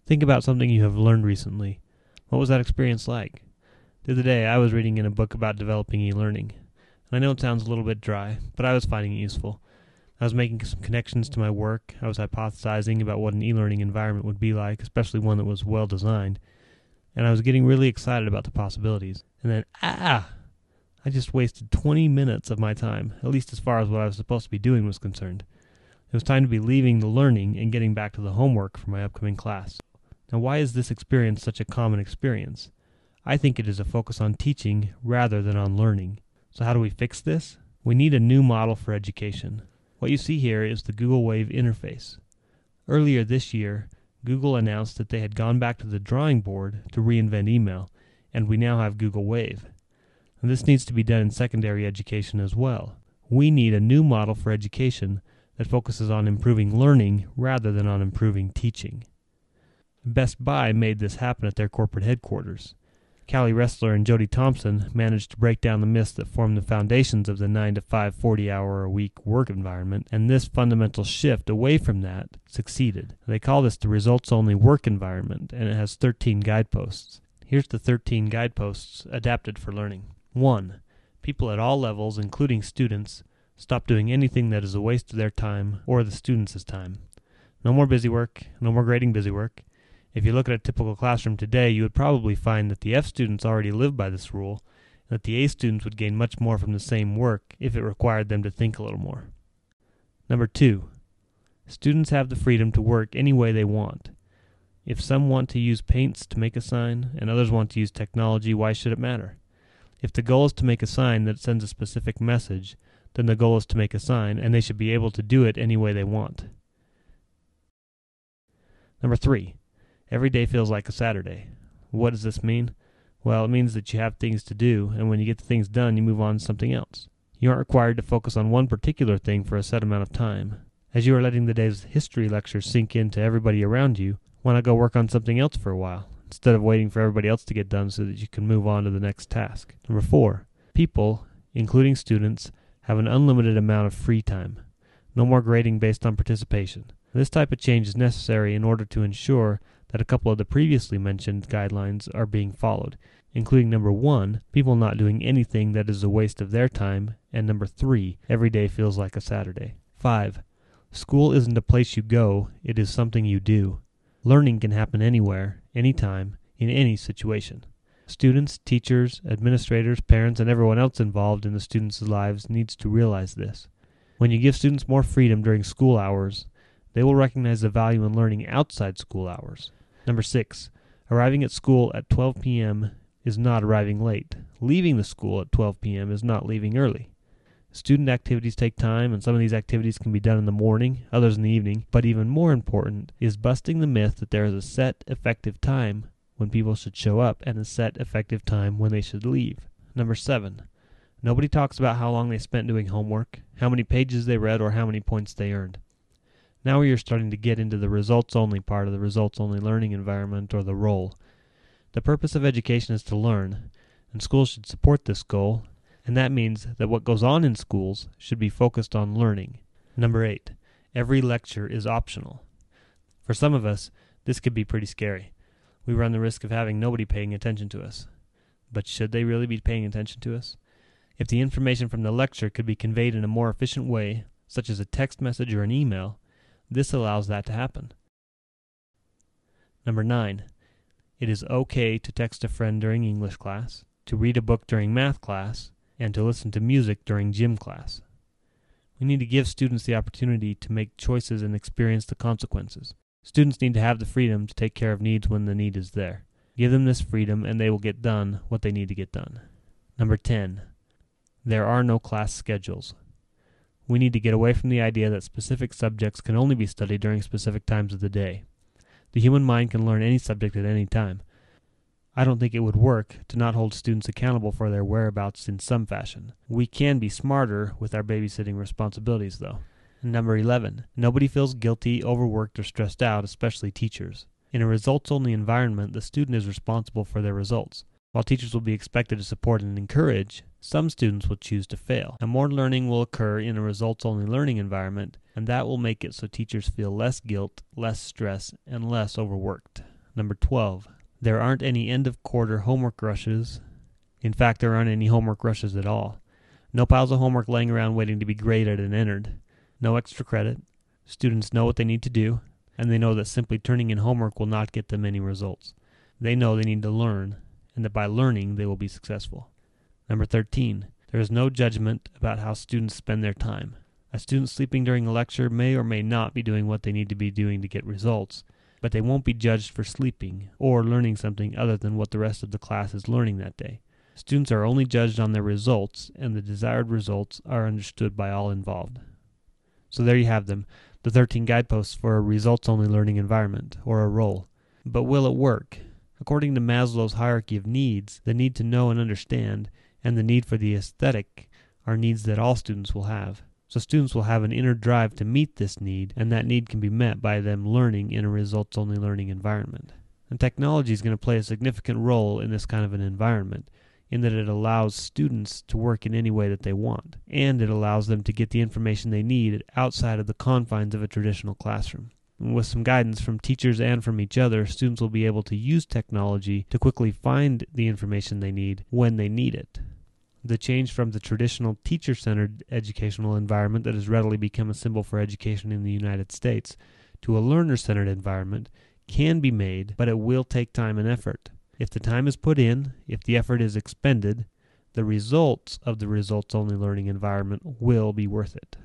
Think about something you have learned recently. What was that experience like? The other day, I was reading in a book about developing e-learning. And I know it sounds a little bit dry, but I was finding it useful. I was making some connections to my work. I was hypothesizing about what an e-learning environment would be like, especially one that was well designed. And I was getting really excited about the possibilities. And then, I just wasted 20 minutes of my time, at least as far as what I was supposed to be doing was concerned. It was time to be leaving the learning and getting back to the homework for my upcoming class. Now, why is this experience such a common experience? I think it is a focus on teaching rather than on learning. So how do we fix this? We need a new model for education. What you see here is the Google Wave interface. Earlier this year, Google announced that they had gone back to the drawing board to reinvent email, and we now have Google Wave. And this needs to be done in secondary education as well. We need a new model for education that focuses on improving learning rather than on improving teaching. Best Buy made this happen at their corporate headquarters. Cali, Ressler, and Jody Thompson managed to break down the myths that form the foundations of the 9-to-5, 40-hour-a-week work environment, and this fundamental shift away from that succeeded. They call this the results-only work environment, and it has 13 guideposts. Here's the 13 guideposts adapted for learning. 1. People at all levels, including students, stop doing anything that is a waste of their time or the students' time. No more busy work, no more grading busy work. If you look at a typical classroom today, you would probably find that the F students already live by this rule, and that the A students would gain much more from the same work if it required them to think a little more. Number 2. Students have the freedom to work any way they want. If some want to use paints to make a sign, and others want to use technology, why should it matter? If the goal is to make a sign that sends a specific message, then the goal is to make a sign, and they should be able to do it any way they want. Number 3. Every day feels like a Saturday. What does this mean? Well, it means that you have things to do, and when you get the things done, you move on to something else. You aren't required to focus on one particular thing for a set amount of time. As you are letting the day's history lectures sink into everybody around you, why not go work on something else for a while, instead of waiting for everybody else to get done so that you can move on to the next task? Number 4. People, including students, have an unlimited amount of free time. No more grading based on participation. This type of change is necessary in order to ensure that a couple of the previously mentioned guidelines are being followed, including number 1, people not doing anything that is a waste of their time, and number 3, every day feels like a Saturday. 5. School isn't a place you go, it is something you do. Learning can happen anywhere, anytime, in any situation. Students, teachers, administrators, parents, and everyone else involved in the students' lives needs to realize this. When you give students more freedom during school hours, they will recognize the value in learning outside school hours. Number 6. Arriving at school at 12 p.m. is not arriving late. Leaving the school at 12 p.m. is not leaving early. Student activities take time, and some of these activities can be done in the morning, others in the evening, but even more important is busting the myth that there is a set effective time when people should show up and a set effective time when they should leave. Number 7. Nobody talks about how long they spent doing homework, how many pages they read, or how many points they earned. Now we are starting to get into the results-only part of the results-only learning environment, or the role. The purpose of education is to learn, and schools should support this goal, and that means that what goes on in schools should be focused on learning. Number 8. Every lecture is optional. For some of us, this could be pretty scary. We run the risk of having nobody paying attention to us. But should they really be paying attention to us? If the information from the lecture could be conveyed in a more efficient way, such as a text message or an email, this allows that to happen. Number 9. It is okay to text a friend during English class, to read a book during math class, and to listen to music during gym class. We need to give students the opportunity to make choices and experience the consequences. Students need to have the freedom to take care of needs when the need is there. Give them this freedom and they will get done what they need to get done. Number 10. There are no class schedules. We need to get away from the idea that specific subjects can only be studied during specific times of the day. The human mind can learn any subject at any time. I don't think it would work to not hold students accountable for their whereabouts in some fashion. We can be smarter with our babysitting responsibilities, though. Number 11. Nobody feels guilty, overworked, or stressed out, especially teachers. In a results-only environment, the student is responsible for their results. While teachers will be expected to support and encourage, some students will choose to fail. And more learning will occur in a results-only learning environment, and that will make it so teachers feel less guilt, less stress, and less overworked. Number 12. There aren't any end-of-quarter homework rushes. In fact, there aren't any homework rushes at all. No piles of homework laying around waiting to be graded and entered. No extra credit. Students know what they need to do, and they know that simply turning in homework will not get them any results. They know they need to learn, and that by learning they will be successful. Number 13. There is no judgment about how students spend their time. A student sleeping during a lecture may or may not be doing what they need to be doing to get results, but they won't be judged for sleeping or learning something other than what the rest of the class is learning that day. Students are only judged on their results, and the desired results are understood by all involved. So there you have them, the 13 guideposts for a results-only learning environment, or a role. But will it work? According to Maslow's hierarchy of needs, the need to know and understand, and the need for the aesthetic are needs that all students will have. So students will have an inner drive to meet this need, and that need can be met by them learning in a results-only learning environment. And technology is going to play a significant role in this kind of an environment, in that it allows students to work in any way that they want, and it allows them to get the information they need outside of the confines of a traditional classroom. And with some guidance from teachers and from each other, students will be able to use technology to quickly find the information they need when they need it. The change from the traditional teacher-centered educational environment that has readily become a symbol for education in the United States to a learner-centered environment can be made, but it will take time and effort. If the time is put in, if the effort is expended, the results of the results-only learning environment will be worth it.